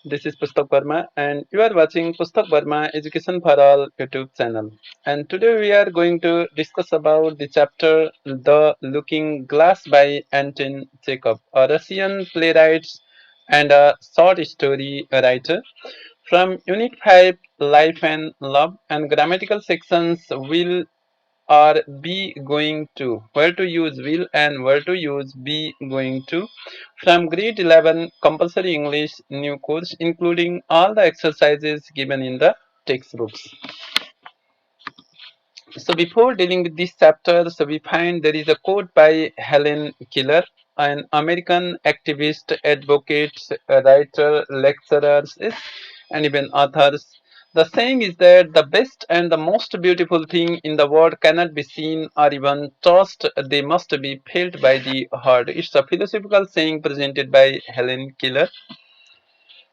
This is Pustak Verma, and you are watching Pustak Verma Education for All YouTube channel. And today we are going to discuss about the chapter The Looking Glass by Anton Chekhov, a Russian playwright and a short story writer. From Unit 5, Life and Love, and grammatical sections will or be going to, where to use will and where to use be going to, from grade 11 compulsory English new course, including all the exercises given in the textbooks. So before dealing with this chapter, so we find there is a quote by Helen Keller, an American activist, advocate, writer, lecturer, and even authors. The saying is that the best and the most beautiful thing in the world cannot be seen or even touched, they must be felt by the heart. It's a philosophical saying presented by Helen Keller.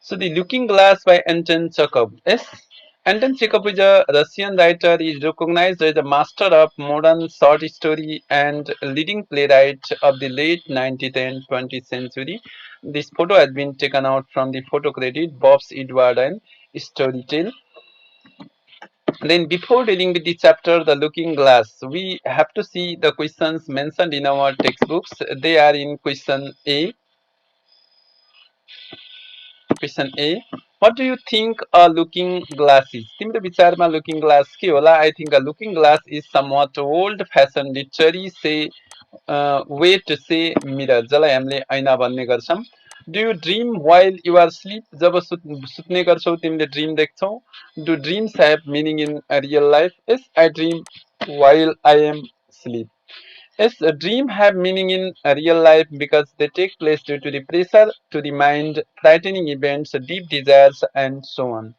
So the Looking Glass by Anton Chekhov. Yes, Anton Chekhov is a Russian writer. He is recognized as a master of modern short story and leading playwright of the late 19th and 20th century. This photo has been taken out from the photo credit Bob's Edward and Storytell. Then before dealing with the chapter The Looking Glass, we have to see the questions mentioned in our textbooks. They are in question A. Question A. What do you think a looking glass is? तिम्रो विचारमा looking glass के होला? I think a looking glass is somewhat old-fashioned literary say way to say mirror, जसलाई हामीले ऐना भन्ने गर्छौं. Do you dream while you are asleep? जब सुत्ने गर्छौ तिमीले ड्रीम देख्छौ. Do dreams have meaning in real life? Yes, I dream while I am asleep. Yes, a dream have meaning in real life because they take place due to the pressure to the mind, frightening events, deep desires, and so on.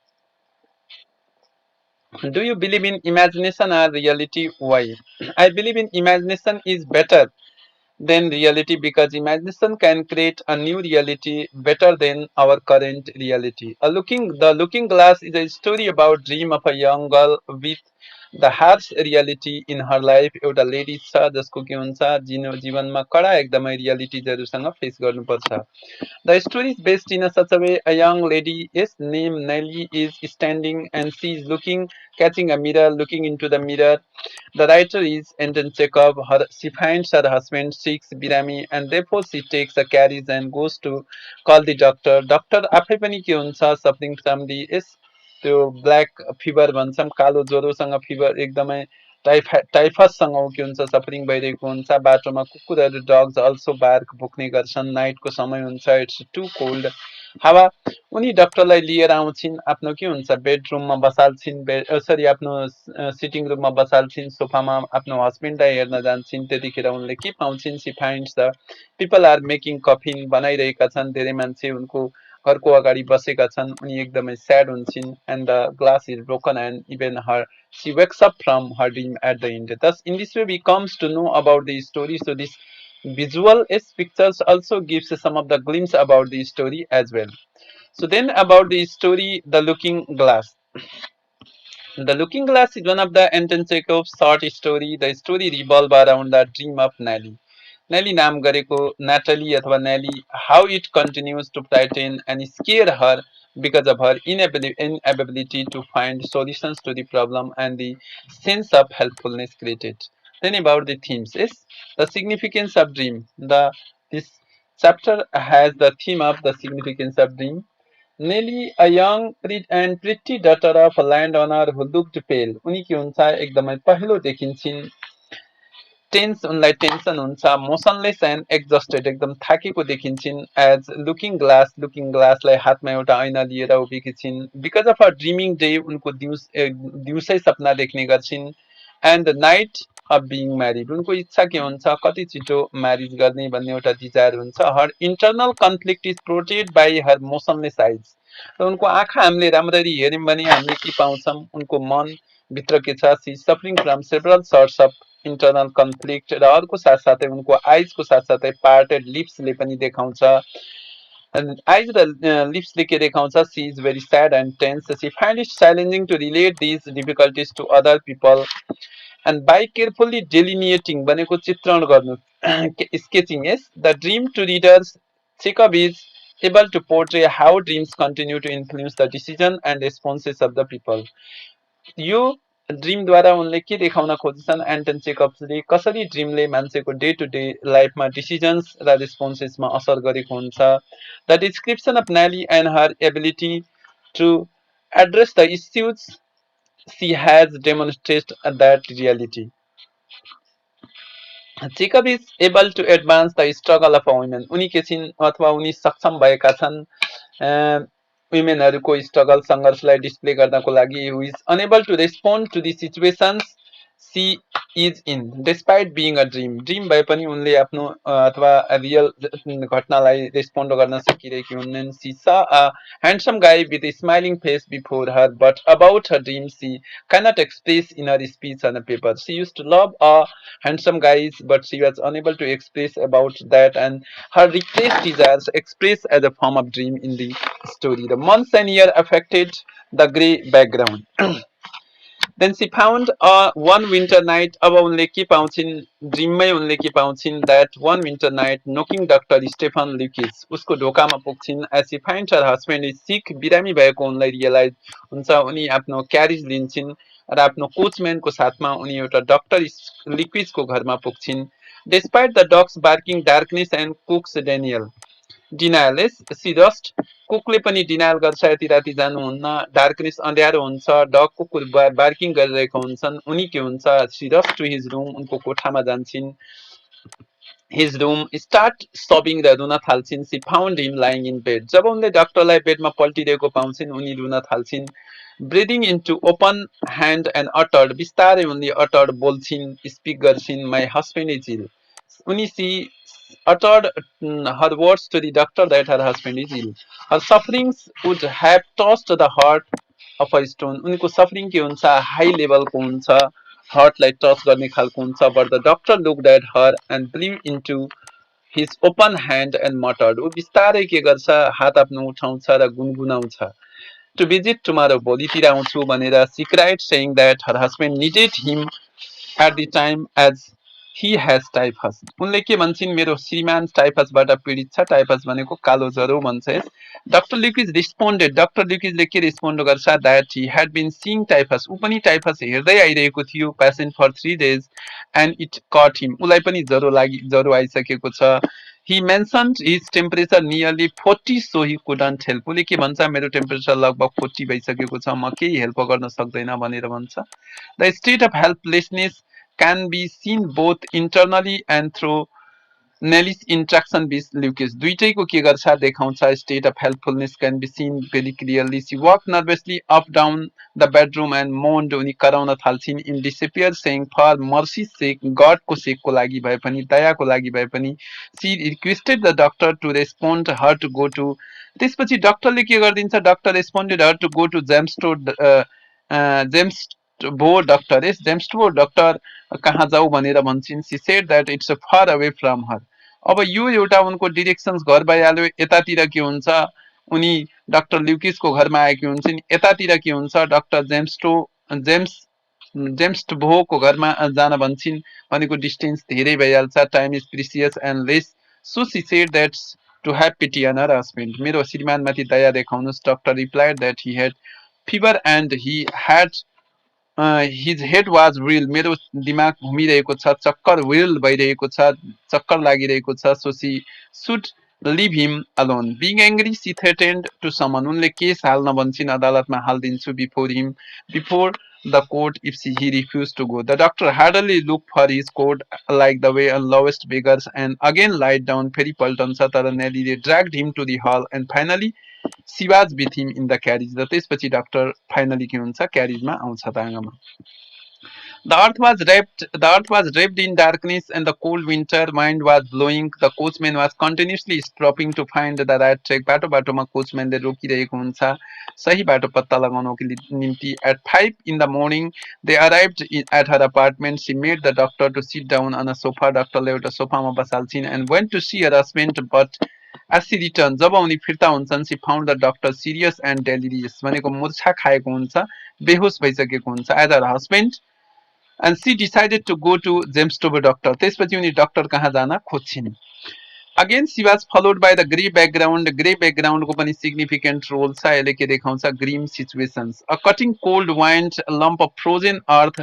Do you believe in imagination or reality? Why? I believe in imagination is better than reality because imagination can create a new reality better than our current reality. The Looking Glass is a story about dream of a young girl with the harsh reality in her life. एउटा lady छ जसको के हुन्छ जीवनमा कडा एकदमै रियालिटिजहरूसँग face गर्नुपर्छ. The story is based in a such a way a young lady is named Nelly is standing and she is looking, catching a mirror, looking into the mirror. The writer is Anton Chekhov. She finds her husband sick, Birami, and therefore she takes a carriage and goes to call the doctor. Doctor आफै पनि के हुन्छ suffering from the is त्यो black fever भन्छौँ कालो ज्वरोसँग fever एकदमै टाइफससँग ऊ के हुन्छ सफरिङ भइरहेको हुन्छ बाटोमा कुकुरहरू डग्स अल्सो बार्क भुक्ने गर्छन् नाइटको समय हुन्छ इट्स टु कोल्ड हावा उनी डाक्टरलाई लिएर आउँछिन् आफ्नो के हुन्छ बेडरुममा बसाल्छिन् सरी आफ्नो सिटिङ रुममा बसाल्छिन् सोफामा आफ्नो हस्बेन्डलाई हेर्न जान्छन् त्यतिखेर उनले के पाउँछिन् she finds the people are making coffee बनाइरहेका छन् धेरै मान्छे उनको घरको अगाडि बसेका छन् उनी एकदमै स्याड हुन्छन् and the glass is broken and even her she wakes up from her dream at the end. Thus, in this way, we comes to know about the story. So, this visual is pictures also gives some of the glimpse about the story as well. So, then about the story, The Looking Glass. The Looking Glass is one of the Anton Chekhov's short story. The story revolves around the dream of Nelly. Nelly नाम गरेको Natalie अथवा Nelly, how it continues to frighten and scare her because of her inability to find solutions to the problem and the sense of helpfulness created. Then about the themes is the significance of dream. This chapter has the theme of the significance of dream. Nelly, a young and pretty daughter of a landowner who looked pale. उनी के हुन्छ एकदमै पहेँलो देखिन्छन् tense उनलाई tension हुन्छ मोसनलेस and exhausted एकदम थाकेको देखिन्छन् एज लुकिङ ग्लासलाई हातमा एउटा ऐना लिएर उभिएकी छिन् because of a dreaming day उनको दिउँसै सपना देख्ने गर्छिन् and the night of being married उनको इच्छा के हुन्छ कति छिटो म्यारिज गर्ने भन्ने एउटा डिजायर हुन्छ her internal conflict is portrayed by her motionless eyes र उनको आँखा हामीले राम्ररी हेऱ्यौँ भने हामीले के पाउँछौँ उनको मन भित्र के छ she suffering from several sorts of internal conflict र अर्को साथसाथै उनको आइजको साथसाथै पार्टेड लिप्सले पनि देखाउँछ आइज र लिप्सले के देखाउँछ she is very sad and tense she find it challenging to relate these difficulties to other people and by carefully delineating भनेको चित्रण गर्नु sketching is the dream to readers Chekhov is able to portray how dreams continue to influence the decision and responses of the people. यो ड्रिमद्वारा उनले के देखाउन खोज्छन् Anton चेकअप्सले कसरी ड्रिमले मान्छेको डे टु डे लाइफमा डिसिजन्स र रेस्पोन्सेसमा असर गरेको हुन्छ. The description of Nelly and her ability to address the issues she has demonstrate that reality. Jacob is able to advance the struggle of a women. उनी के छिन् अथवा उनी सक्षम भएका छन् वुमेनहरूको स्ट्रगल सङ्घर्षलाई डिस्प्ले गर्नको लागि. who is unable to respond to the situations she is in despite being a dream भए पनि उनले आफ्नो अथवा रियल घटनालाई रेस्पोन्ड गर्न सकिरहेकी हुन्नन्. she saw a handsome guy with a smiling face before her, but about her dream she cannot express in her speech on a paper. She used to love a handsome guys, but she was unable to express about that, and her repressed desires expressed as a form of dream in the story. The months and year affected the grey background. Then she found one winter night. अब उनले के पाउँछिन् ड्रिममै उनले के पाउँछिन् that one winter night knocking Dr. Stephen Lucas उसको ढोकामा पुग्छिन्. as she finds her husband is sick बिरामी भएको उनलाई रियलाइज हुन्छ. उनी आफ्नो क्यारेज लिन्छन् र आफ्नो कोचम्यानको साथमा उनी एउटा डाक्टर लिक्विजको घरमा पुग्छिन्. despite the dogs barking darkness and cooks Daniel डिनायलेस सिरस्ट कुकले पनि डिनायल गर्छ यति राति जानुहुन्न. डार्कनेस अँध्यारो हुन्छ. डग कुकुर बार्किङ गरिरहेको हुन्छन्. उनी के हुन्छ सिरस्ट टु हिज रुम उनको कोठामा जान्छन्. हिज रुम स्टार्ट सबिङ र रुन थाल्छिन्. She found him lying in bed. जब उनले डाक्टरलाई बेडमा पल्टिरहेको पाउँछिन् उनी रुन थाल्छिन्. Breathing into open hand and uttered बिस्तारै उनले अटर्ड बोल्छिन् स्पिक गर्छिन्. My husband is ill. उनी she uttered her words to the doctor that her husband is ill. Her sufferings would have tossed the heart of a stone. उनको suffering के हुन्छ high लेभलको हुन्छ हार्टलाई टच गर्ने खालको हुन्छ. but the doctor looked at her and blew into his open hand and muttered. ऊ बिस्तारै के गर्छ हात आफ्नो उठाउँछ र गुनगुनाउँछ. to visit tomorrow भोलितिर आउँछु भनेर. she cried saying that her husband needed him at the time as he has typhus. उनले के भन्छन् मेरो श्रीमान टाइफसबाट पीडित छ. टाइफस भनेको कालो ज्वरो भन्छ. डाक्टर ल्युकिज रिस्पोन्डेड. डाक्टर ल्युकिजले के रिस्पोन्ड गर्छ that he had been seeing typhus. ऊ पनि टाइफस हेर्दै आइरहेको थियो patient for 3 days and it caught him. उसलाई पनि ज्वरो आइसकेको छ. he mentioned his temperature nearly 40 so he couldn't help. उसले के भन्छ मेरो टेम्परेचर लगभग 40 भइसकेको छ म केही हेल्प गर्न सक्दैन भनेर भन्छ. the state of helplessness can be seen both internally and through Nelly's interaction with Lucas. दुईटैको के गर्छ देखाउँछ. state of helpfulness can be seen very clearly. She walked nervously up down the bedroom and moaned. उनी कराउन थाल्छिन् in despair saying for mercy's sake God को सेकको लागि भए पनि दयाको लागि भए पनि. she requested the doctor to respond her to go to. त्यसपछि डाक्टरले के गरिदिन्छ doctor responded her to go to James भो डक्टर जेम्स्टो डक्टर कहाँ जाऊ भनेर भन्छन्. C said that it's far away from हर. अब यो एउटा उनको डिरेक्सन्स घर भइहाल्यो. यतातिर के हुन्छ उनी डाक्टर ल्युकिसको घरमा आएकी हुन्छन्. यतातिर के हुन्छ डाक्टर जेम्स भोको घरमा जान भन्छन् भनेको डिस्टेन्स धेरै भइहाल्छ. Time is precious and less. So she said that to have pity on her husband. मेरो श्रीमानमाथि दया देखाउनुहोस्. Doctor replied that he had fever and he had his head was wheel. मेरो दिमाग घुमिरहेको छ चक्कर व्हिल भइरहेको छ चक्कर लागिरहेको छ. So she should leave him alone. Being angry she threatened to summon. उनले केस हाल्न भन्छन् अदालतमा हालिदिन्छु before the court if he refuse to go. The doctor hardly look for his coat like the way lowest beggars and again light down. फेरि पल्टन्छ तर नेलीले dragged him to the hall and finally she was with him in the carriage. र त्यसपछि doctor finally के हुन्छ क्यारिजमा आउँछ ताँगामा. The earth was wrapped in darkness and the cold winter wind was blowing. The coachman was continuously stopping to find the right track. बाटो बाटोमा कोचम्यानले रोकिरहेको हुन्छ सही बाटो पत्ता लगाउनको निम्ति. At 5 in the morning they arrived at her apartment. She made the doctor to sit down on a sofa. डाक्टरले एउटा सोफामा बसाल्छिन् and went to see her husband, but as she returned जब उनी फिर्ता हुन्छन् she found the doctor serious and delirious. भनेको मूर्छा खाएको हुन्छ बेहोस भइसकेको हुन्छ as her husband. And she decided to go to जेम्स्टोबो डक्टर. त्यसपछि उनी डक्टर कहाँ जान खोज्छिन्. Again, she was followed by the grey background. Grey background को पनि significant role छ यसले के देखाउँछ grim situations. A cutting cold wind, a lump of frozen earth,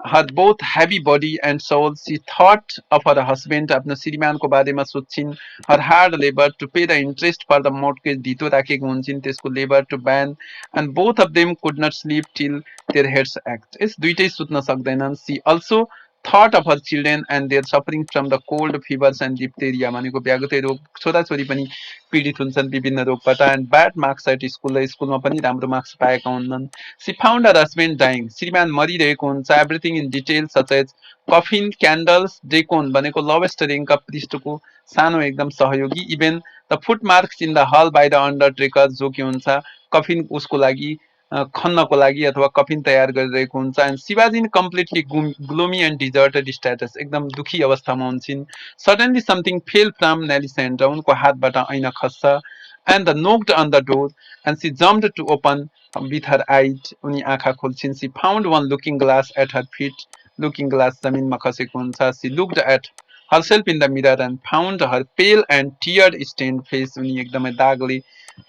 her both heavy body and soul. She thought of her husband, आफ्नो श्रीमानको बारेमा सोच्छिन्. Her hard labor to pay the interest for the mortgage, धितो राखेको हुन्छन् त्यसको labor to ban, and both of them could not sleep till their heads ached. यस दुईटै सुत्न सक्दैनन्. She also thought of her children and their suffering from the cold fevers and diphtheria भनेको ब्यागुते रोग, छोराछोरी पनि पीडित हुन्छन् विभिन्न रोगबाट, and bad marks at school, स्कुलमा पनि राम्रो मार्क्स पाएका हुन्नन्. She found her husband dying. श्रीमान मरिरहेको हुन्छ. Everything in detail such as coffin, candles, decon भनेको lowest rank of पृष्ठको सानो एकदम सहयोगी. Even the footmarks in the hall by the undertaker जो के हुन्छ कफिन उसको लागि खन्नको लागि अथवा कफिन तयार गरिरहेको हुन्छ. And she was in completely gloomy and deserted status. एकदम दुखी अवस्थामा हुन्छन्. Suddenly something fell from Melisandre. उनको हातबाट ऐना खस्छ. And the knocked on the door and she jumped to open with her eyes. उनी आँखा खोल्छिन्. She found one looking glass at her feet. Looking glass जमिनमा खसेको हुन्छ. She looked at herself in the mirror and found her pale and tear stained face. उनी एकदमै दागले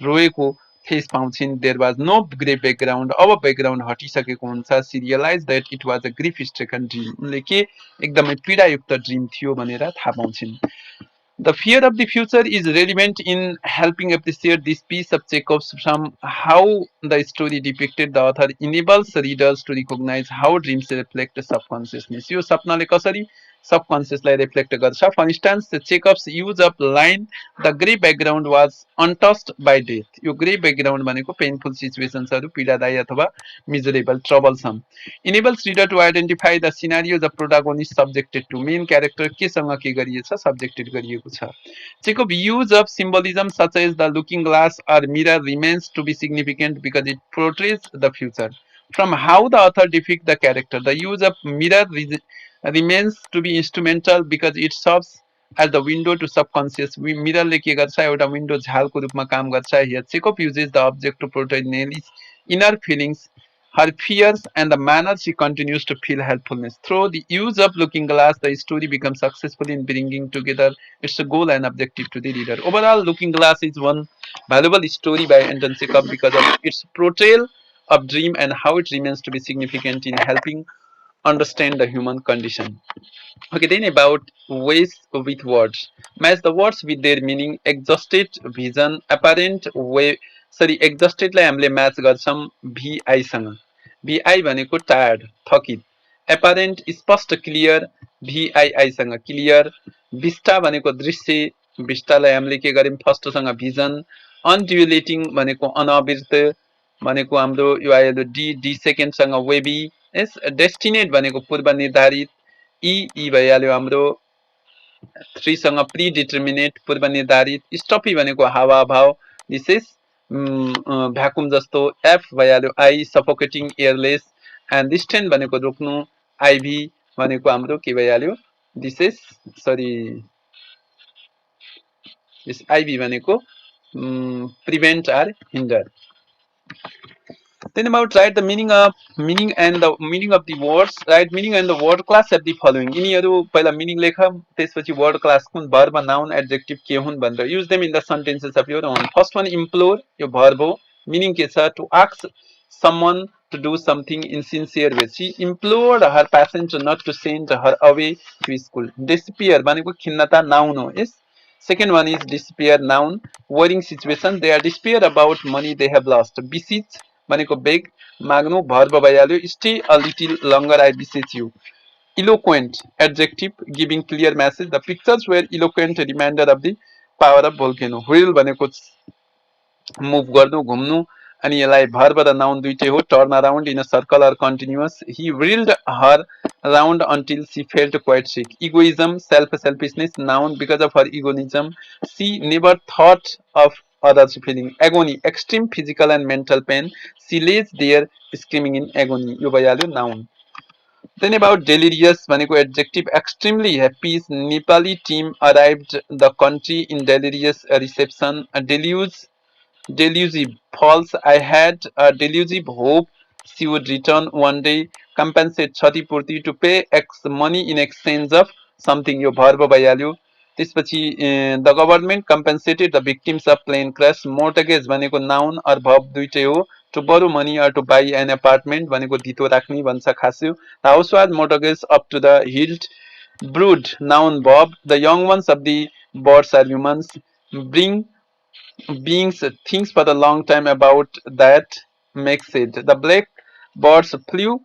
रोएको face पाउँछिन्. There was no grey background. अब background हटिसकेको हुन्छ. She realized that it was a grief stricken dream. उनले के एकदमै पीडायुक्त ड्रिम थियो भनेर थाहा पाउँछिन्. The fear of the future is relevant in helping appreciate this piece of Chekhov's from how the story depicted. The author enables readers to recognize how dreams reflect subconsciousness. यो सपनाले कसरी सबकन्सियसलाई reflect गर्छ. For instance, Chekhov's use of line the grey background was untouched by death. यो grey background भनेको painful situationsहरु पीडादायी अथवा miserable, troublesome. Enables reader to identify the scenarios the protagonist subjected to. Main character केसँग के गरिएछ subjected गरिएको छ. Chekhov use of symbolism such as the looking glass or mirror remains to be significant because it portrays the future. From how the author depicts the character, the use of mirror remains to be instrumental because it serves as the window to subconscious. Mirror ले के गर्छ एउटा window झालको रूपमा काम गर्छ. Here Chekhov uses the object to portray Nelly's inner feelings, her fears, and the manner she continues to feel helpfulness. Through the use of looking glass, the story becomes successful in bringing together its goal and objective to the reader. Overall, Looking Glass is one valuable story by Anton Chekhov because of its portrayal of dream and how it remains to be significant in helping understand the human condition. Okay, then about ways with words. Match the words with their meaning. Exhausted, vision, apparent, way. Sorry, exhausted लाई हामीले match गर्छौं VI सँग. VI भनेको tired, थकित. apparent स्पष्ट clear VII सँग clear. विष्टा भनेको दृश्य, विष्टालाई हामीले के गर्यौं फर्स्ट सँग भिजन. अनड्युलेटिङ भनेको अनावृत भनेको हाम्रो यो आयो डी सेकेन्ड सँग वेबी. यस डेस्टिनेट भनेको पूर्व निर्धारित. ई भइहाल्यो हाम्रो 3 सँग प्री डिटर्मिनेट पूर्व निर्धारित. स्टफी भनेको हावाभाव विशेष भ्याकुम जस्तो. एफ भइहाल्यो आई सफोकेटिङ एयरलेस. एन्ड डिस्टेन्ट भनेको रोक्नु. आईभी भनेको हाम्रो के भइहाल्यो विशेष सरी आईभी भनेको prevent or hinder. Then about write the meaning of the words. Write meaning and the word class of the following. यिनीहरु पहिला meaning लेख, त्यसपछि word class कुन verb, noun, adjective के हुन् भनेर. Use them in the sentences of your own. First one implore, यो verb हो. Meaning के छ to ask someone to do something in sincere way. She implored her passenger not to send her away to school. Despair भनेको खिन्नता noun हो. Yes. Second one is despair noun. Worrying situation. They are despair about money they have lost. Beseech भनेको bag माग्नु verb भइहाल्यो. Stay a little longer I beseech you. Eloquent adjective giving clear message. The pictures were eloquent reminder of the power of volcano. Whirl भनेको move गर्नु घुम्नु अनि यसलाई verb र noun दुईटै हो. Turn around in a circle or continuous. He whirled her around until she felt quite sick. Egoism, selfishness, noun because of her egoism. She never thought of others' feeling. Agony, extreme physical and mental pain. She lays there screaming in agony. यो भइहाल्यो noun. Then about delirious भनेको adjective. Extremely happy Nepali team arrived the country in delirious reception. Delusive, false. I had a delusive hope she would return one day. Compensate, क्षतिपूर्ति, to pay X money in exchange of something. यो verb भइहाल्यो. त्यसपछि the government compensated the victims of plane crash mortgage भनेको noun or verb दुइटै हो to borrow money or to buy an apartment भनेको धितो राख्ने भन्छ खास्यो the house was mortgaged up to the hilt brood noun verb the young ones of the birds or humans bring beings thinks for a long time about that makes it. The black birds flew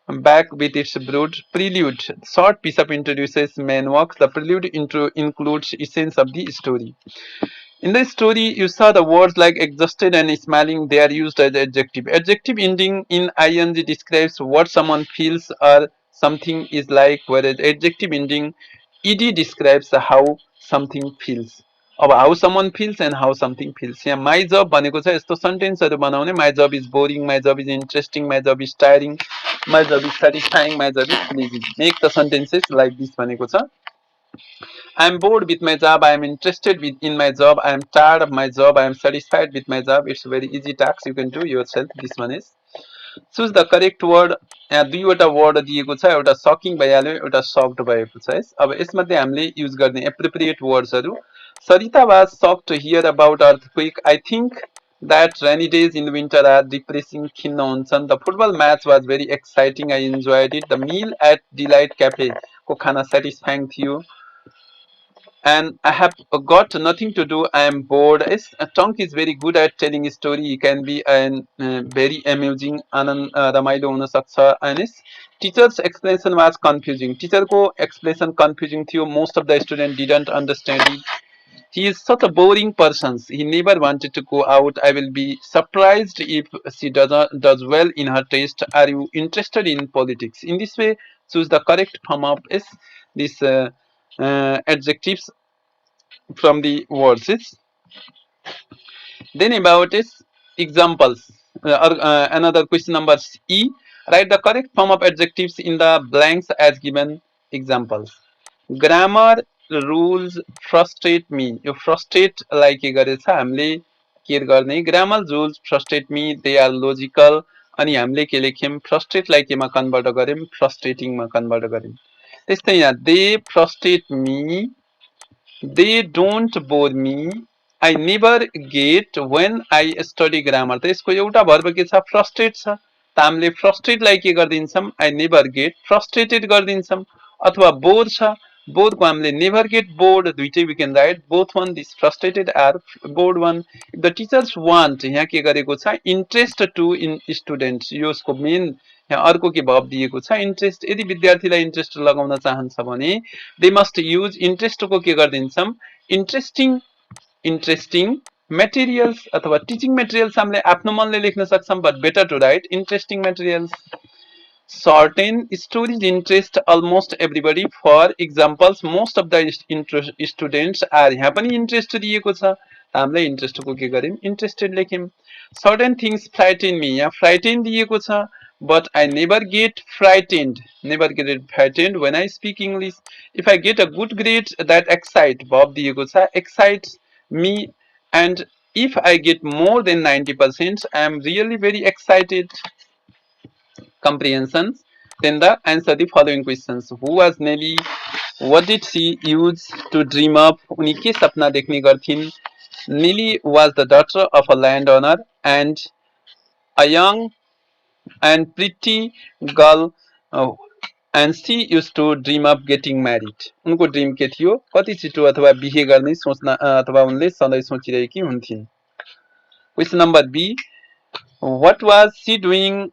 back with its brood. Prelude. Short piece of introduces main works. The prelude intro includes essence of the story. In the story, you saw the words like exhausted and smiling. They are used as adjective. Adjective ending in ing describes what someone feels or something is like, whereas adjective ending ed describes how something feels. अब how someone feels and how something feels यहाँ my job भनेको छ यस्तो सेन्टेन्सहरू बनाउने my job is boring my job is interesting my job is tiring my job is satisfying my job is pleasing make the sentences like this भनेको छ I am bored with my job. I am interested in my job. I am tired of my job. I am satisfied with my job. It's a very easy task. You can do yourself. This one is. Choose the correct word. यहाँ दुईवटा word दिएको छ एउटा sucking भइहाल्यो एउटा sucked भएको छ है अब यसमध्ये हामीले युज गर्ने एप्रोप्रिएट वर्ड्सहरू Sarita was shocked to hear about earthquake I think that rainy days in winter are depressing खिन्न हुन्छन् the football match was very exciting I enjoyed it the meal at delight cafe को खाना satisfying थियो and I have got nothing to do. I am bored. Yes, Tonk is very good at telling a story. He can be an very amusing. Anand रमाइलो हुन सक्छ and his teacher's explanation was confusing. Teacher को explanation confusing थियो. Most of the students didn't understand it. He is such a boring person. He never wanted to go out. I will be surprised if she does well in her test. Are you interested in politics? In this way, choose the correct form of this adjectives from the words. Then about examples. Another question number E. Write the correct form of adjectives in the blanks as given examples. Grammar rules frustrate me. यो frustrate लाई के गरेछ हामीले के गर्ने grammar rules frustrate me. They are logical. अनि हामीले के लेख्यौं frustrate लाई केमा कन्भर्ट गर्यौं frustrating मा कन्भर्ट गर्यौं त्यस्तै यहाँ they frustrate me. They don't bore me. I never get when I study grammar. त यसको एउटा भर्ब के छ फ्रस्ट्रेट छ त हामीले फ्रस्ट्रेट लाई के गर्दिन्छौं I never get frustrated गर्दिन्छौं अथवा बोर छ बोर को हामीले never get bored दुईटै we can write both one this frustrated are bored one if the teachers want यहाँ के गरेको छ interest to in students यो यसको मेन यहाँ अर्को के भब दिएको छ इन्ट्रेस्ट यदि विद्यार्थीलाई इन्ट्रेस्ट लगाउन चाहन्छ भने दे मस्ट युज इन्ट्रेस्ट को के गर्दिन्छौं इन्ट्रेस्टिङ मेटेरियल्स अथवा टिचिङ मेटेरियल्स हामीले आफ्नो मनले लेख्न सक्छौं but better to write interesting materials certain stories interest almost everybody for examples most of the students are यहाँ पनि इन्ट्रेस्ट दिएको छ हामीले इन्ट्रेस्ट को के गर्यौं interested लेख्यौं certain things frighten me यहाँ frighten दिएको छ but I never get frightened when I speak English if I get a good grade that verb दिएको छ excites me and if I get more than 90% I am really very excited comprehensions then the answer the following questions who was Nelly what did she use to dream of उनी के सपना देख्ने गर्थिन् Nelly was the daughter of a landowner and a young and pretty girl and she used to dream of getting married उनको dream के थियो कति छिटो अथवा बिहे गर्ने सोच्न अथवा उनले सधैं सोचिरहेकी हुन्थिन् question number B what was she doing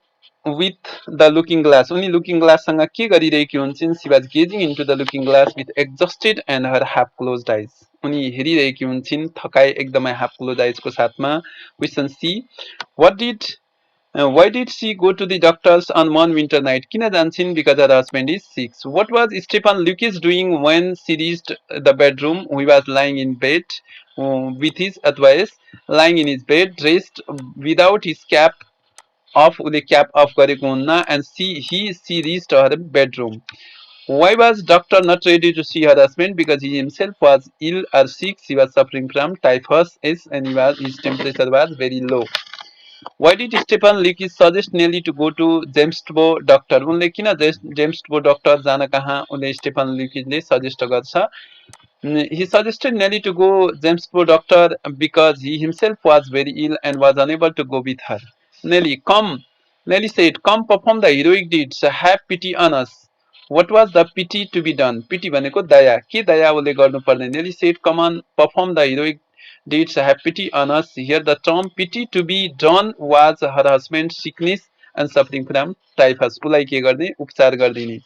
with the looking glass उनी looking glass सँग के गरिरहेकी हुन्छिन् she was gazing into the looking glass with exhausted and her half closed eyes उनी हेरिरहेकी हुन्छिन् थकाइ एकदमै half closed eyes को साथमा question she why did she go to the doctors on one winter night किन जान्छिन् because her husband is sick what was Stefan Lucas doing when she reached the bedroom he was lying in bed with his advice lying in his bed dressed without his cap off with the cap off गरेको हुन्न and she reached her bedroom why was doctor not ready to see her husband because he himself was ill or sick he was suffering from typhus and his temperature was very low why did Stefan Leakey suggest Nelly to go to Jamestown doctor उनले किन Jamestown doctor जान कहाँ उनले Stefan Leakey ले suggest गर्छ He suggested Nelly to go Jamespur doctor because he himself was very ill and was unable to go with her. Nelly, come. Nelly said, come perform the heroic deeds. Have pity on us. What was the pity to be done? Pity भनेको दया. के दया उसले गर्नुपर्ने? Nelly said, come on, perform the heroic deeds. Have pity on us. Here the term pity to be done was her husband's sickness and suffering from typhus. उसलाई के गर्ने? उपचार गरिदिने.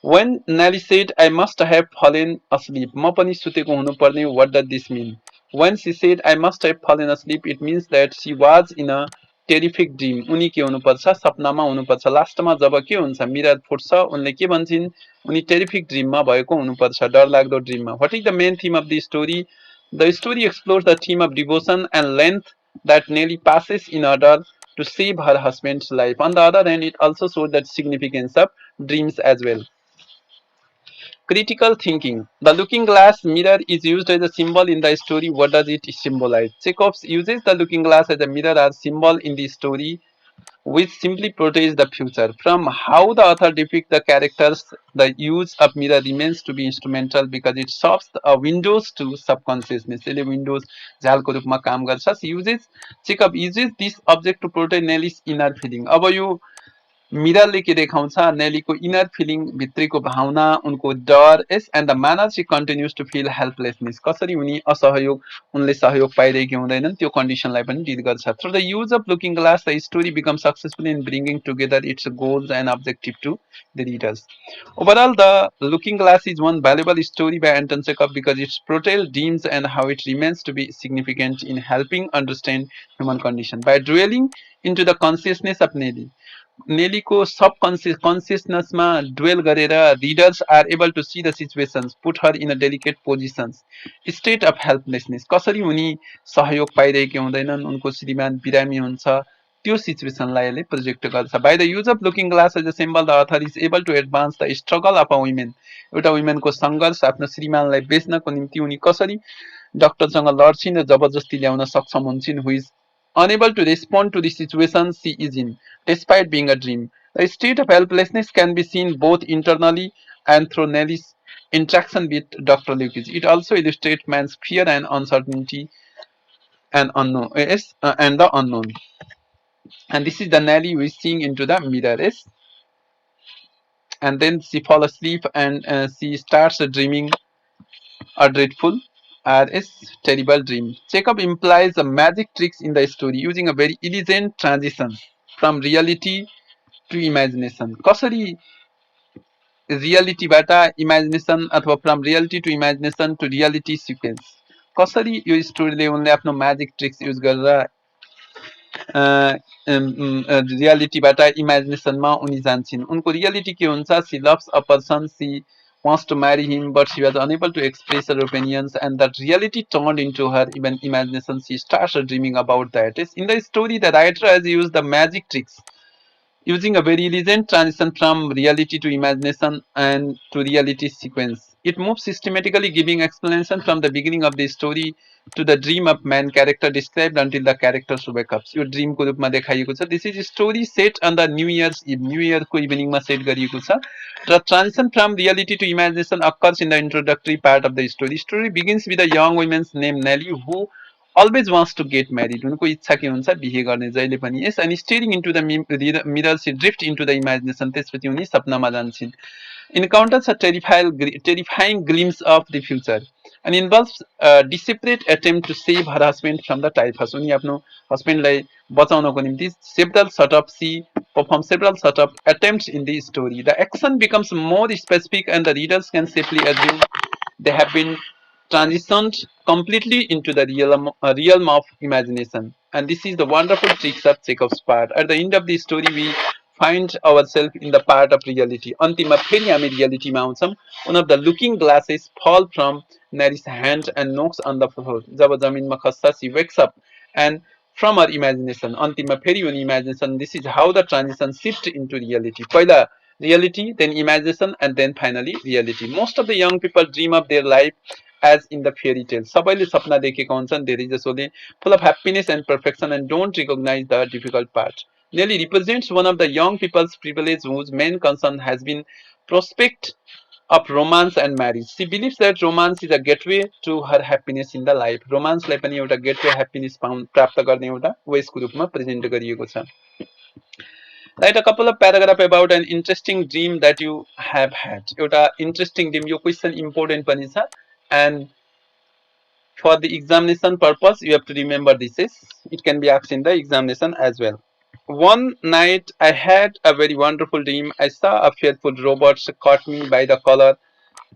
When Nelly said, I must have fallen asleep, म पनि सुतेको हुनुपर्ने, what does this mean? When she said, I must have fallen asleep, it means that she was in a terrific dream. उनी के हुनुपर्छ? सपनामा हुनुपर्छ. लास्टमा जब के हुन्छ? मिरर फुट्छ, उनले के भन्छन्? उनी टेरिफिक ड्रिममा भएको हुनुपर्छ, डरलाग्दो ड्रिममा. What is the main theme of the story? The story explores the theme of devotion and length that Nelly passes in order to save her husband's life. On the other hand, it also shows the significance of dreams as well. Critical thinking. The looking glass mirror is used as a symbol in the story. What does it symbolize? Chekhov uses the looking glass as a mirror as symbol in the story, which simply portrays the future. From how the author depicts the characters, the use of mirror remains to be instrumental because it serves a windows to subconsciousness. यसले windows झालको रूपमा काम गर्छ. Chekhov uses this object to portray Nelly's inner feeling. अब यो मिररले के देखाउँछ नेलीको inner feeling भित्रीको भावना उनको डर as and the manner she continues to feel helplessness कसरी उनी असहयोग उनले सहयोग पाइरहेकी हुँदैनन् त्यो कन्डिसनलाई पनि डिल गर्छ through the use of looking glass the story become successful in bringing together its goals and objective to the readers overall the looking glass is one valuable story by Anton Chekhov because its portrayal dreams and how it remains to be significant in helping understand human condition by dwelling into the consciousness of Nelly. नेलीको सब कन्सियसनेसमा dwell गरेर readers are able to see the situations put her in a delicate positions state of helplessness कसरी उनी सहयोग पाइरहेकी हुँदैनन् उनको श्रीमान बिरामी हुन्छ त्यो सिचुएसनलाई यसले प्रोजेक्ट गर्छ by the use of looking glass as a symbol the author is able to advance the struggle of a women एउटा वुमेनको सङ्घर्ष आफ्नो श्रीमानलाई बेच्नको निम्ति उनी कसरी डक्टरसँग लड्छिन् र जबरजस्ती ल्याउन सक्षम हुन्छन् हु is unable to respond to the situation she is in, despite being a dream. The state of helplessness can be seen both internally and through Nelly's interaction with Dr. Lucas. It also illustrates man's fear and uncertainty and unknown, yes, and the unknown. And this is the Nelly who is seeing into the mirror, yes. And then she falls asleep and she starts dreaming a dreadful RS terrible dream. Chekhov implies a magic tricks in the story using a very elegant transition from reality to imagination. कसरी रियालिटीबाट imagination अथवा from reality to imagination to reality sequence कसरी यो स्टोरीले उनले आफ्नो magic tricks use गरेर रियालिटीबाट इमेजिनेसनमा उनी जान्छन् उनको रियालिटी के हुन्छ she loves a person she wants to marry him but she was unable to express her opinions and that reality turned into her even imagination she starts dreaming about that is in the story the writer has used the magic tricks using a very elegant transition from reality to imagination and to reality sequence. It moves systematically, giving explanation from the beginning of the story to the dream of man character described until the characters wake up. Your dream को रूपमा देखाइएको छ. This is a story set on the New Year's Eve. New Year को evening मा set गरिएको छ. The transition from reality to imagination occurs in the introductory part of the story. Story begins with a young woman named Nelly who always wants to get married उनको इच्छा के हुन्छ बिहे गर्ने जहिले पनि यस अनि staring into the mirror she drift into the imagination त्यसपछि उनी सपनामा जान्छन् encounters a terrifying glimpse of the future and involves a desperate attempt to save her husband from the typhus उनी आफ्नो हस्बेन्डलाई बचाउनको निम्ति perform several sort of attempts in the story the action becomes more specific and the readers can safely assume they have been transitioned completely into the realm of imagination. And this is the wonderful tricks of Chekhov's part. At the end of the story, we find ourselves in the part of reality. अन्तिममा फेरि हामी रियालिटीमा आउँछौँ. One of the looking glasses fall from Mary's hand and knocks on the floor. जब जमिनमा खस्छ, she wakes up and from her imagination. अन्तिममा फेरि उनी imagination. This is how the transition shift into reality. पहिला reality, then imagination, and then finally reality. Most of the young people dream of their life as in the fairy tale. सबैले सपना देखेका हुन्छन् धेरै जसोले full of happiness and perfection and don't recognize the difficult part. Nelly represents one of the young people's privilege whose main concern has been prospect of romance and marriage. She believes that romance is a gateway to her happiness in the life. Romance लाई पनि एउटा gateway happiness प्राप्त गर्ने एउटा वेसको रूपमा present गरिएको छ. Write a couple of paragraph about an interesting dream that you have had. एउटा interesting dream, यो question important पनि छ, and for the examination purpose you have to remember this is it can be asked in the examination as well. One night I had a very wonderful dream. I saw a fearful robot caught me by the collar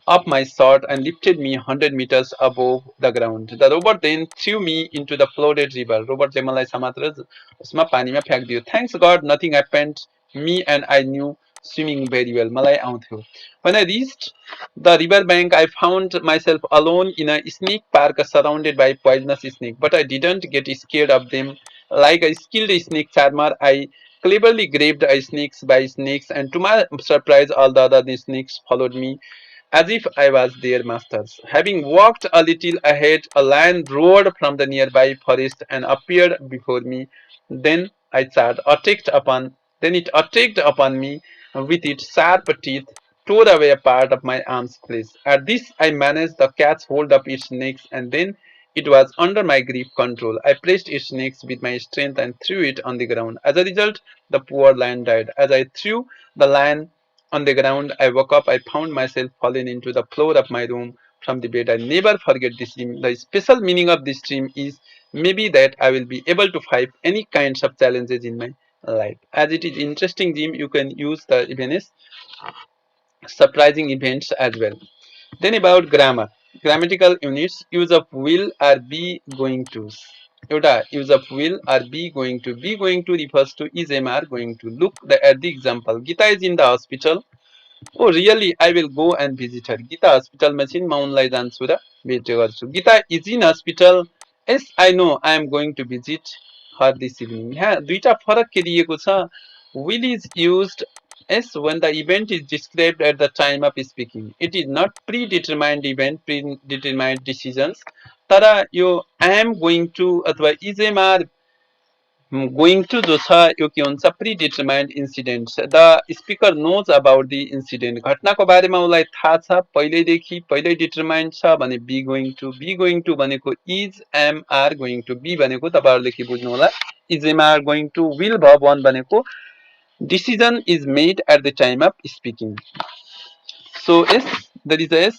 up my sword and lifted me 100 meters above the ground. The robot then threw me into the flooded river. Robot चाहिँ मलाई समातेर उसमा पानीमा फ्याँक्दियो. Thanks God nothing happened. Me and I knew swimming very well. मलाई आउँथ्यो. When I reached the river bank, I found myself alone in a snake park surrounded by poisonous snakes. But I didn't get scared of them. Like a skilled snake charmer, I cleverly grabbed snakes by snakes, and to my surprise, all the other snakes followed me as if I was their masters. Having walked a little ahead, a lion roared from the nearby forest and appeared before me. Then I charged, attacked upon. Then it attacked upon me with its sharp teeth, tore away a part of my arm's flesh. At this, I managed to catch hold of its necks, and then it was under my grip control. I pressed its necks with my strength and threw it on the ground. As a result, the poor lion died. As I threw the lion on the ground, I woke up. I found myself fallen into the floor of my room from the bed. I never forget this dream. The special meaning of this dream is maybe that I will be able to fight any kinds of challenges in my life. As it is interesting dream, you can use the even as surprising events as well. Then about grammar. Grammatical units, use of will or be going to. एउटा use of will or be going to refers to is am are going to. Look at the example. Gita is in the hospital. Oh really, I will go and visit her. Gita hospital मा छिन्, म उनलाई जान्छु र भेट गर्छु. Gita is in hospital. Yes, I know, I am going to visit her this evening. यहाँ दुईटा फरक के दिएको छ. Will is used as when the event is described at the time of speaking. It is not predetermined event, predetermined decisions. तर यो I am going to अथवा is am are going to जो छ यो के हुन्छ predetermined incident. The speaker knows about the incident. घटनाको बारेमा उसलाई थाहा छ पहिल्यैदेखि, पहिल्यै डिटरमाइन्ड छ भने बी गोइङ टु भनेको is am are going to, be भनेको तपाईहरुले के बुझ्नु होला is am are going to, will verb one भनेको decision is made at the time of speaking. So yes, there is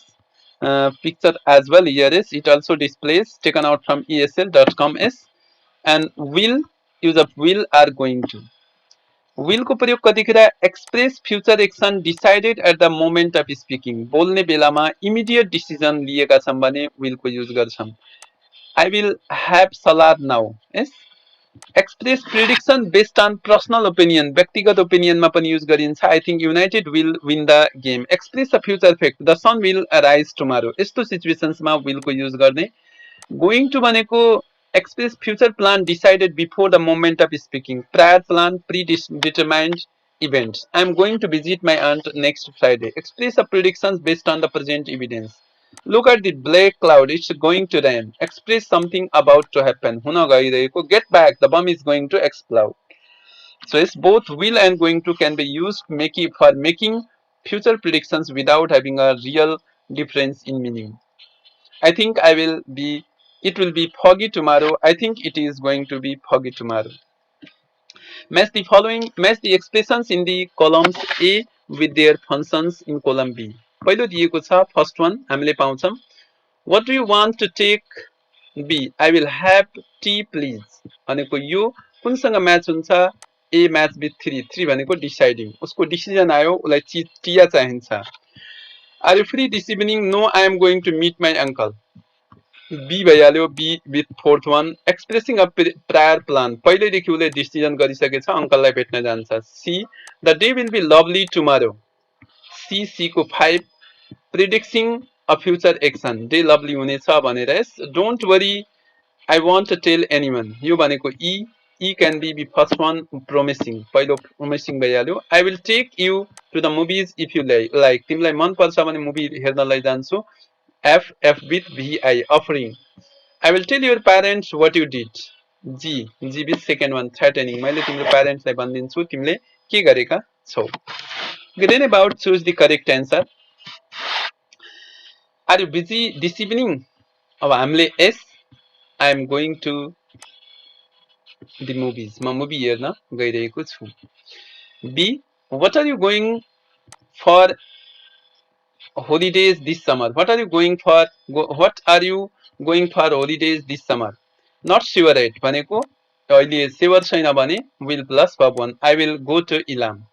a picture as well here. Is it also displays taken out from esl.com s, and will, use of will are going to. Will को प्रयोग कतिखेर express future action decided at the moment of speaking. बोल्ने बेलामा immediate decision लिएका छौं भने will को use गर्छौं. I will have salad now. Yes. Express prediction based on personal opinion, व्यक्तिगत ओपिनियनमा पनि युज गरिन्छ. I think United will win the game. Express a future fact, the sun will rise tomorrow. यस्तो सिचुएसन्समा will को use गर्ने. Going to भनेको express future plan decided before the moment of speaking. Prior plan, pre determined events. I am going to visit my aunt next Friday. Express a predictions based on the present evidence. Look at the black cloud. It's going to rain. Express something about to happen. हुन गइरहेको. Get back. The bomb is going to explode. So yes, both will and going to can be used for making future predictions without having a real difference in meaning. I think I will be. It will be foggy tomorrow. I think it is going to be foggy tomorrow. Match the expressions in the columns A with their functions in column B. पहिलो दिएको छ first one हामीले पाउँछौं. What do you want to take B? I will have tea please. भनेको यो कुनसँग match हुन्छ? A match with 3. 3 भनेको deciding. उसको decision आयो, उलाई टिया चाहिन्छ. Are you free this evening? No, I am going to meet my uncle. Be भइहाल्यो. Be with fourth one expressing a prior plan. पहिल्यैदेखि उसले डिसिजन गरिसकेछ अङ्कललाई भेट्न जान्छ. See the day will be lovely tomorrow. See को 5 predicting a future action. Day lovely हुनेछ भनेर. Yes don't worry I want to tell anyone. यो भनेको he can be first one promising. पहिलो प्रोमिसिङ भइहाल्यो. I will take you to the movies if you like. तिमीलाई मन पर्छ भने मुभी हेर्नलाई जान्छु. F with VI, offering. I will tell your parents what you did. G with second one, threatening. मैले तिम्रो प्यारेन्ट्सलाई भनिदिन्छु तिमीले के गरेका छौ. Then about choose the correct answer. Are you busy this evening? अब हामीले yes, I am going to the movies. म मुभी हेर्न गइरहेको छु. B, what are you going for holidays this summer? What are you going for holidays this summer? Not sure yet भनेको अहिले sure छैन भने will plus verb 1. I will go to Ilam.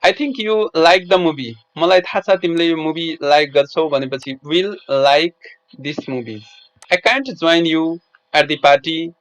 I think you like the movie. मलाई थाहा छ तिमीले यो movie like गर्छौ भनेपछि will like this movies. I can't join you at the party.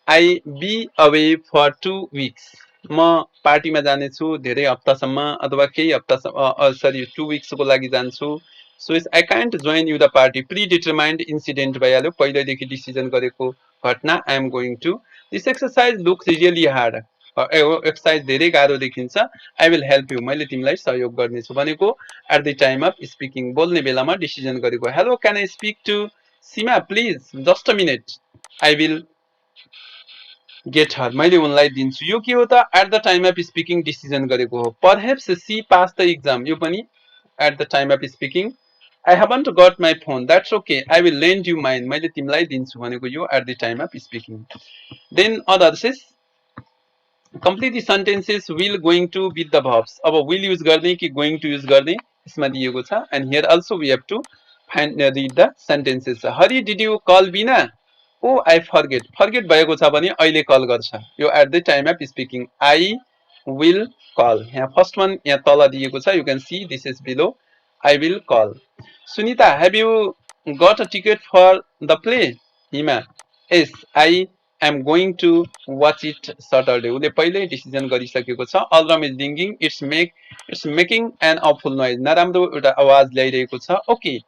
I be away for 2 weeks. म पार्टीमा जानेछु धेरै हप्तासम्म अथवा केही हप्तासम्म सरी 2 weeks को लागि जान्छु. So I can't join you the party. Predetermined incident भइहाल्यो पहिलेदेखि डिसिजन गरेको घटना. I am going to. This exercise looks really hard. Exercise धेरै गाह्रो देखिन्छ. I will help you. मैले तिमीलाई सहयोग गर्नेछु भनेको at the time of speaking बोल्ने बेलामा डिसिजन गरेको. Hello, can I speak to Sima please? Just a minute. I will get her. मैले उनलाई दिन्छु. यो के हो त at the time of speaking decision गरेको हो. Perhaps she passed the exam. यो पनि at the time of speaking. I haven't got my phone. That's okay. I will lend you mine. मैले तिमीलाई दिन्छु भनेको यो at the time of speaking. Then other says complete the sentences will going to with the verbs. अब will use गर्ने कि going to use गर्ने यसमा दिएको छ. And here also we have to read the sentences. Hari, did you call Bina? Oh, I forget. Forget भएको छ भने अहिले कल गर्छ. यो at the time of speaking. I will call. यहाँ first one यहाँ तल दिएको छ. You can see this is below. I will call. Sunita, have you got a ticket for the play? Hima, yes, I am going to watch it Saturday. उसले पहिल्यै decision गरिसकेको छ. Alarm is ringing. It's making an awful noise. नराम्रो एउटा आवाज ल्याइरहेको छ. Okay.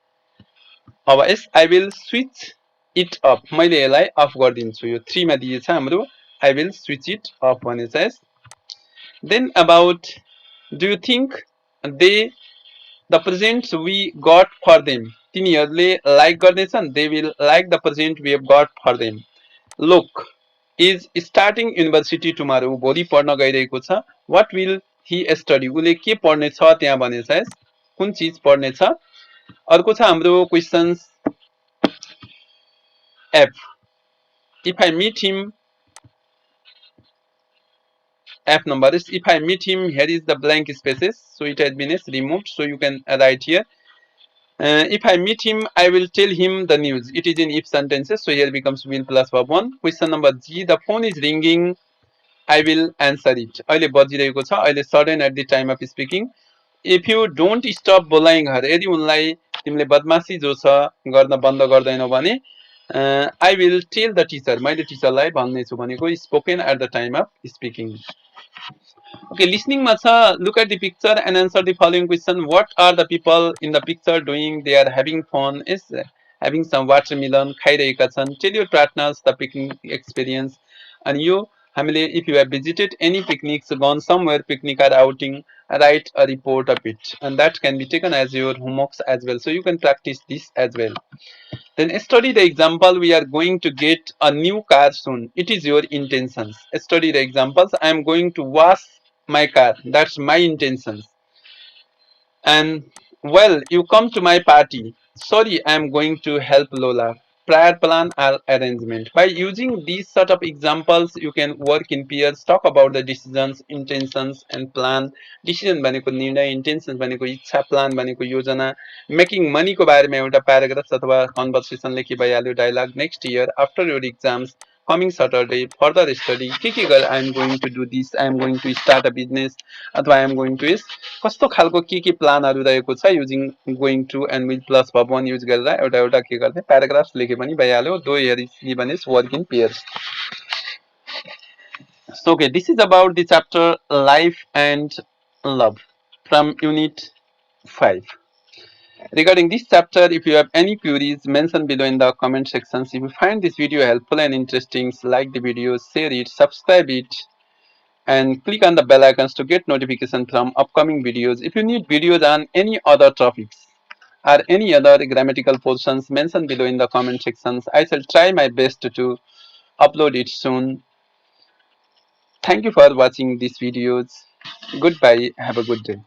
अब yes, I will switch it off. मैले यसलाई अफ गरिदिन्छु. यो 3 मा दिएछ हाम्रो. I will switch it off भनेछ yes. Then about do you think they the presents we got for them तिनीहरूले लाइक गर्नेछन्. They will like the present we have got for them. Look is starting university tomorrow. भोलि पढ्न गइरहेको छ. What will he study? उसले के पढ्ने छ त्यहाँ भनेछ yes. कुन चीज पढ्ने छ. अर्को छ हाम्रो questions F. If I meet him, F number is if I meet him, here is the blank spaces. So it has been removed. So you can write here. If I meet him, I will tell him the news. It is in if sentences. So here becomes will plus verb 1. Question number G. The phone is ringing. I will answer it. अहिले बजिरहेको छ. अहिले sudden at the time of speaking. If you don't stop bullying her, यदि उनलाई तिमीले बदमासी जो छ गर्न बन्द गर्दैनौ भने I will tell the teacher. मैले टिचरलाई भन्ने छु भनेको spoken at the time of speaking. Okay, listening macha, look at the picture and answer the following question. What are the people in the picture doing? They are having fun. Is having some watermelon. खाइरहेका छन्. Tell your partners the picnic experience. And you, हामीले if you have visited any picnics, gone somewhere, picnic or outing, write a report of it. And that can be taken as your homeworks as well. So you can practice this as well. Then study the example. We are going to get a new car soon. It is your intentions. Study the examples. I am going to wash my car. That's my intentions. And well, you come to my party. Sorry, I am going to help Lola. Prior plan or arrangement. By using these sort of examples, you can work in pairs, talk about the decisions, intentions, and plan. Decision भनेको निर्णय, intentions भनेको इच्छा, plan भनेको योजना. Making money को बारेमा एउटा paragraphs अथवा conversation लेखि भइहाल्यो dialogue. Next year, after your exams, coming Saturday, further study. के गर I am going to do this. I am going to start a business. अथवा I am going to कस्तो खालको के प्लानहरु रहेको छ using going to and will plus verb 1 युज गरेर एउटा एउटा के गर्ने प्याराग्राफ्स लेखे पनि भइहाल्यो. दो here is given is work in pairs. So okay, this is about the chapter life and love from unit 5. Regarding this chapter, if you have any queries, mention below in the comment sections. If you find this video helpful and interesting, like the video, share it, subscribe it, and click on the bell icons to get notification from upcoming videos. If you need videos on any other topics or any other grammatical portions, mention below in the comment sections. I shall try my best to upload it soon. Thank you for watching these videos. Goodbye. Have a good day.